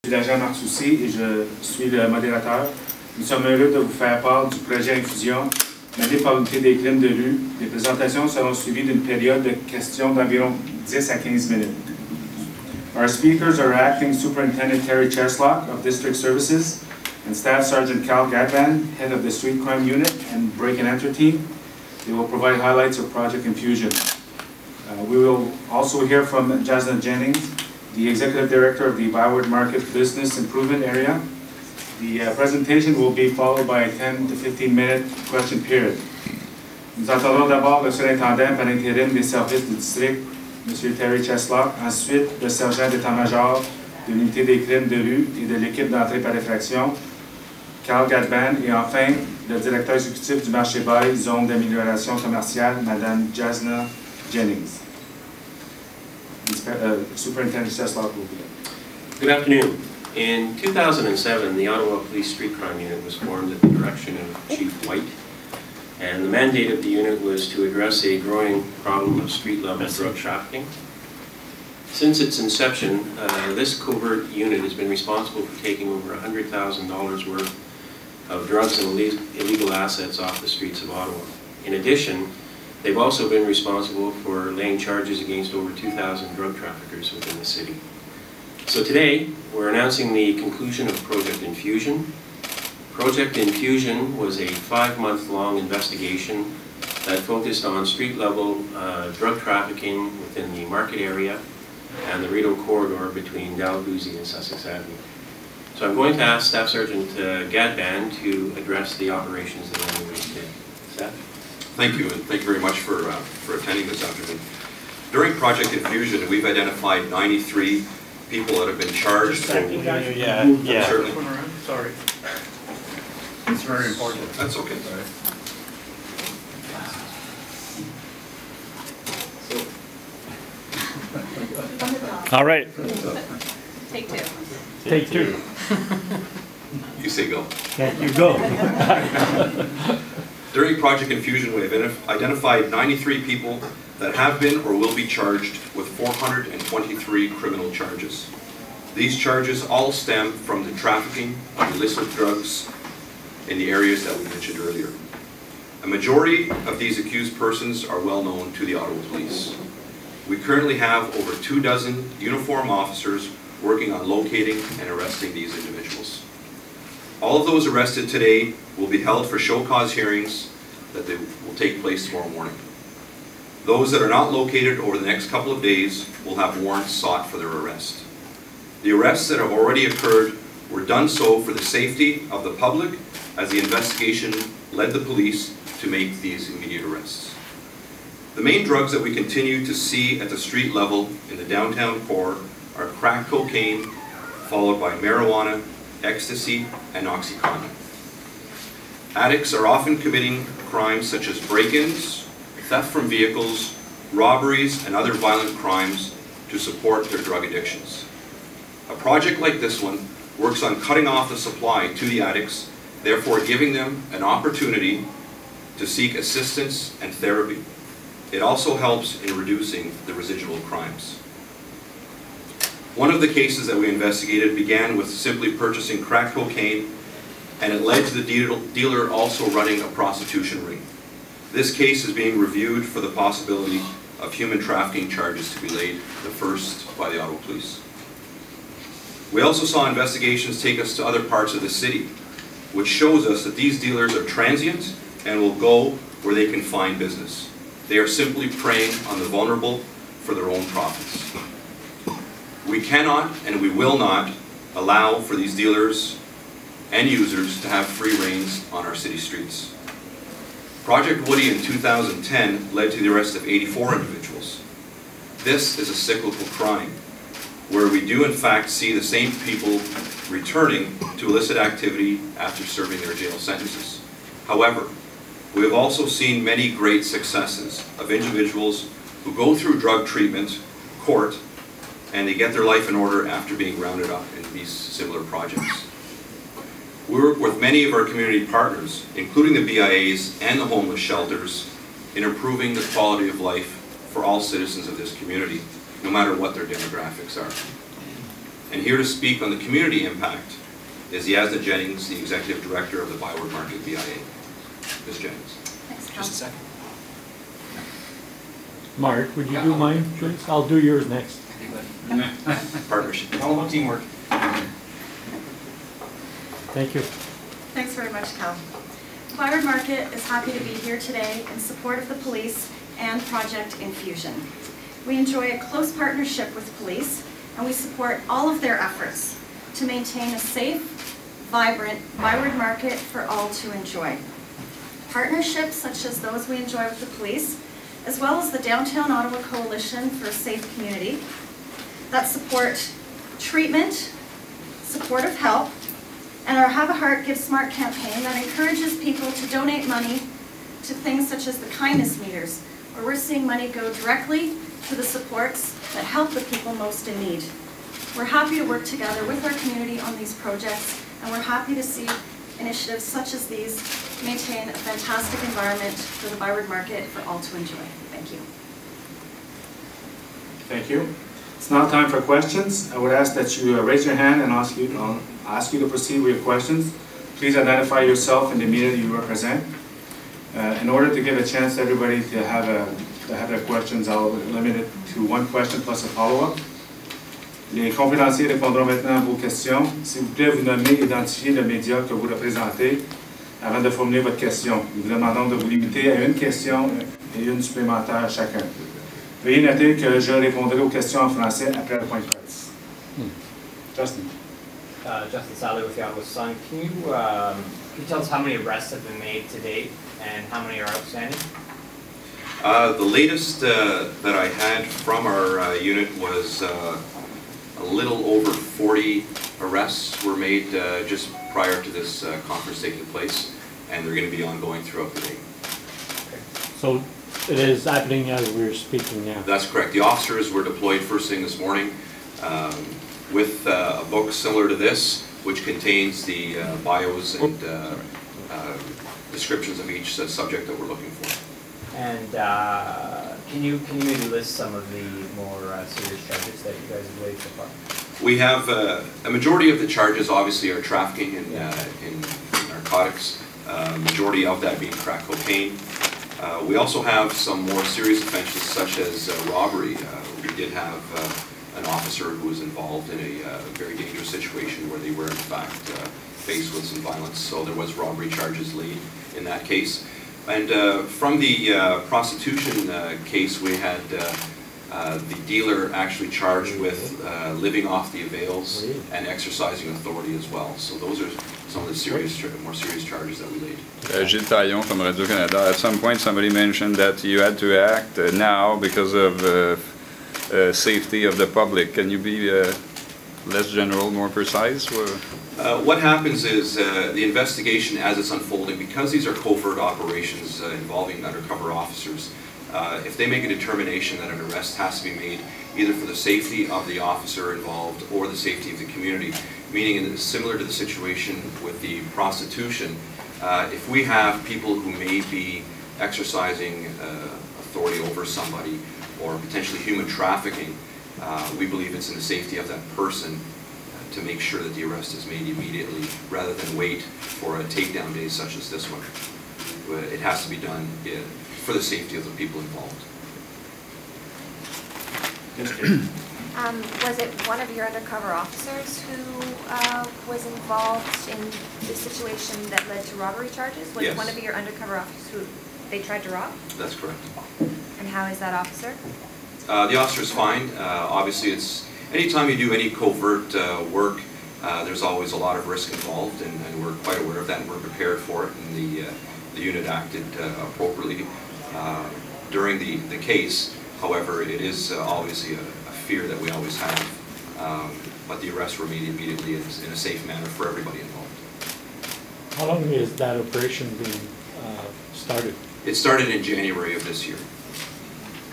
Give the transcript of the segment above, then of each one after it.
Je suis l'agent Martoussi et je suis le modérateur. Nous sommes heureux de vous faire part du projet Infusion, mené par l'unité des crimes de rue. Les présentations seront suivies d'une période de questions d'environ 10 à 15 minutes. Our speakers are Acting Superintendent Terry Cheslock of District Services and Staff Sergeant Cal Gadvan, Head of the Street Crime Unit and Break and Enter Team. They will provide highlights of Project Infusion. We will also hear from Jasna Jennings, the Executive Director of the ByWard Market Business Improvement Area. The presentation will be followed by a 10 to 15-minute question period. Nous entendrons d'abord le surintendant par intérim des services du district, M. Terry Cheslock, ensuite le sergent d'état-major de l'unité des crimes de rue et de l'équipe d'entrée par effraction, Cal Gadvan, et enfin le directeur exécutif du marché bail, zone d'amélioration commerciale, Mme Jasna Jennings. Superintendent Cheslock will begin. Good afternoon. In 2007, the Ottawa Police Street Crime Unit was formed at the direction of Chief White, and the mandate of the unit was to address a growing problem of street-level drug trafficking. Since its inception, this covert unit has been responsible for taking over $100,000 worth of drugs and illegal assets off the streets of Ottawa. In addition, they've also been responsible for laying charges against over 2,000 drug traffickers within the city. So today, we're announcing the conclusion of Project Infusion. Project Infusion was a 5-month-long investigation that focused on street-level drug trafficking within the market area and the Rideau corridor between Dalhousie and Sussex Avenue. So I'm going to ask Staff Sergeant Gadvan to address the operations that are underway today. Staff? Thank you, and thank you very much for attending this afternoon. During Project Infusion, we've identified 93 people that have been charged. Certainly. Sorry. It's very important. That's okay. All right. Take two. Take two. You say go. Yeah, you go. During Project Infusion, we have identified 93 people that have been or will be charged with 423 criminal charges. These charges all stem from the trafficking of illicit drugs in the areas that we mentioned earlier. A majority of these accused persons are well known to the Ottawa Police. We currently have over 24 uniformed officers working on locating and arresting these individuals. All of those arrested today will be held for show cause hearings that will take place tomorrow morning. Those that are not located over the next couple of days will have warrants sought for their arrest. The arrests that have already occurred were done so for the safety of the public, as the investigation led the police to make these immediate arrests. The main drugs that we continue to see at the street level in the downtown core are crack cocaine, followed by marijuana, ecstasy, and oxycontin. Addicts are often committing crimes such as break-ins, theft from vehicles, robberies, and other violent crimes to support their drug addictions. A project like this one works on cutting off the supply to the addicts, therefore giving them an opportunity to seek assistance and therapy. It also helps in reducing the residual crimes. One of the cases that we investigated began with simply purchasing crack cocaine, and it led to the dealer also running a prostitution ring. This case is being reviewed for the possibility of human trafficking charges to be laid, the first by the Ottawa Police. We also saw investigations take us to other parts of the city, which shows us that these dealers are transient and will go where they can find business. They are simply preying on the vulnerable for their own profits. We cannot and we will not allow for these dealers and users to have free reins on our city streets. Project Woody in 2010 led to the arrest of 84 individuals. This is a cyclical crime, where we do in fact see the same people returning to illicit activity after serving their jail sentences. However, we have also seen many great successes of individuals who go through drug treatment, court, and they get their life in order after being rounded up in these similar projects. We work with many of our community partners, including the BIAs and the homeless shelters, in improving the quality of life for all citizens of this community, no matter what their demographics are. And here to speak on the community impact is Yasna Jennings, the Executive Director of the ByWard Market BIA. Ms. Jennings. Thanks, Cal. Just a second. Mark, would you do mine, please? I'll do yours next. Partnership. All about teamwork. Thank you. Thanks very much, Cal. ByWard Market is happy to be here today in support of the police and Project Infusion. We enjoy a close partnership with police, and we support all of their efforts to maintain a safe, vibrant ByWard Market for all to enjoy. Partnerships such as those we enjoy with the police, as well as the Downtown Ottawa Coalition for a Safe Community, that support treatment, supportive help, and our Have a Heart, Give Smart campaign that encourages people to donate money to things such as the kindness meters, where we're seeing money go directly to the supports that help the people most in need. We're happy to work together with our community on these projects, and we're happy to see initiatives such as these maintain a fantastic environment for the ByWard Market for all to enjoy. Thank you. Thank you. It's now time for questions. I would ask that you raise your hand and ask you to proceed with your questions. Please identify yourself and the media that you represent. In order to give a chance to everybody to have their questions, I'll limit it to one question plus a follow-up. Les conférenciers répondront maintenant à vos questions. S'il vous plaît, vous nommez et identifiez le média que vous représentez avant de formuler votre question. Nous vous demandons de vous limiter à une question et une supplémentaire à chacun. Veuillez noter que je répondrai aux questions en français après le point de presse. Justin. Justin Sally with the Ottawa Sun. Can you tell us how many arrests have been made to date and how many are outstanding? The latest that I had from our unit was a little over 40 arrests were made just prior to this conference taking place, and they're going to be ongoing throughout the day. Okay. So it is happening as we're speaking now? That's correct. The officers were deployed first thing this morning with a book similar to this, which contains the bios and descriptions of each subject that we're looking for. And can you maybe list some of the more serious charges that you guys have laid so far? We have a majority of the charges obviously are trafficking in narcotics, majority of that being crack cocaine. We also have some more serious offenses such as robbery. We did have an officer who was involved in a very dangerous situation where they were in fact faced with some violence, so there was robbery charges laid in that case. And from the prostitution case, we had the dealer actually charged with living off the avails and exercising authority as well. So those are some of the more serious charges that we laid. Gilles Taillon from Radio-Canada. At some point somebody mentioned that you had to act now because of safety of the public. Can you be less general, more precise? What happens is the investigation as it's unfolding, because these are covert operations involving undercover officers, if they make a determination that an arrest has to be made either for the safety of the officer involved or the safety of the community, meaning similar to the situation with the prostitution, if we have people who may be exercising authority over somebody or potentially human trafficking, we believe it's in the safety of that person to make sure that the arrest is made immediately rather than wait for a takedown day such as this one. It has to be done for the safety of the people involved. Was it one of your undercover officers who was involved in the situation that led to robbery charges? Was Yes. it one of your undercover officers who they tried to rob? That's correct. And how is that officer? The officer's fine. Obviously, it's anytime you do any covert work, there's always a lot of risk involved, and we're quite aware of that, and we're prepared for it, and the unit acted appropriately during the case. However, it is obviously a fear that we always have, but the arrests were made immediately in a safe manner for everybody involved. How long is that operation being started? It started in January of this year,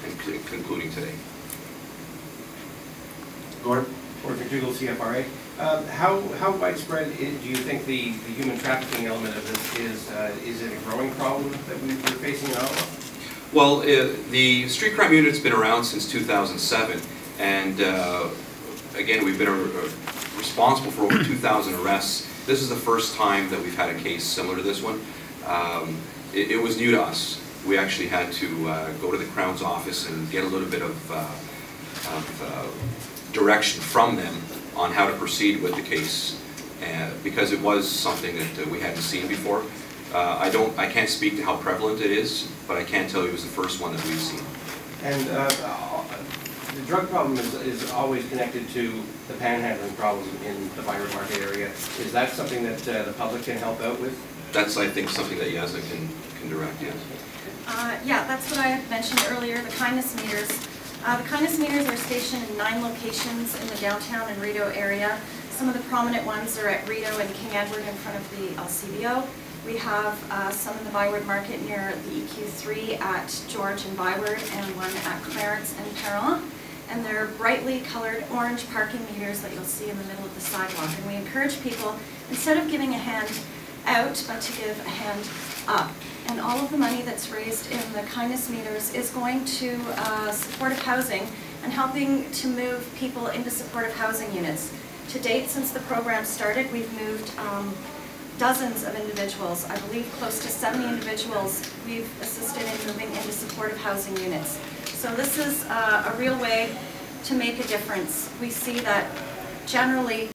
and concluding today. Gord? Or McDougall, CFRA. How widespread do you think the human trafficking element of this is? Is it a growing problem that we're facing in Ottawa? Well, the street crime unit's been around since 2007, and again, we've been responsible for over 2,000 arrests. This is the first time that we've had a case similar to this one. It was new to us. We actually had to go to the Crown's office and get a little bit of direction from them on how to proceed with the case, because it was something that we hadn't seen before. I can't speak to how prevalent it is, but I can tell you it was the first one that we've seen. And the drug problem is always connected to the panhandling problem in the ByWard Market area. Is that something that the public can help out with? That's, I think, something that Yasna can direct, yes. Yeah, that's what I had mentioned earlier, the kindness meters. The kindness meters are stationed in 9 locations in the downtown and Rideau area. Some of the prominent ones are at Rideau and King Edward in front of the LCBO. We have some in the ByWard Market near the EQ3 at George and ByWard, and one at Clarence and Perron. And they're brightly colored orange parking meters that you'll see in the middle of the sidewalk. And we encourage people, instead of giving a hand out, but to give a hand up. And all of the money that's raised in the kindness meters is going to supportive housing and helping to move people into supportive housing units. To date, since the program started, we've moved dozens of individuals. I believe close to 70 individuals we've assisted in moving into supportive housing units. So this is a real way to make a difference. We see that generally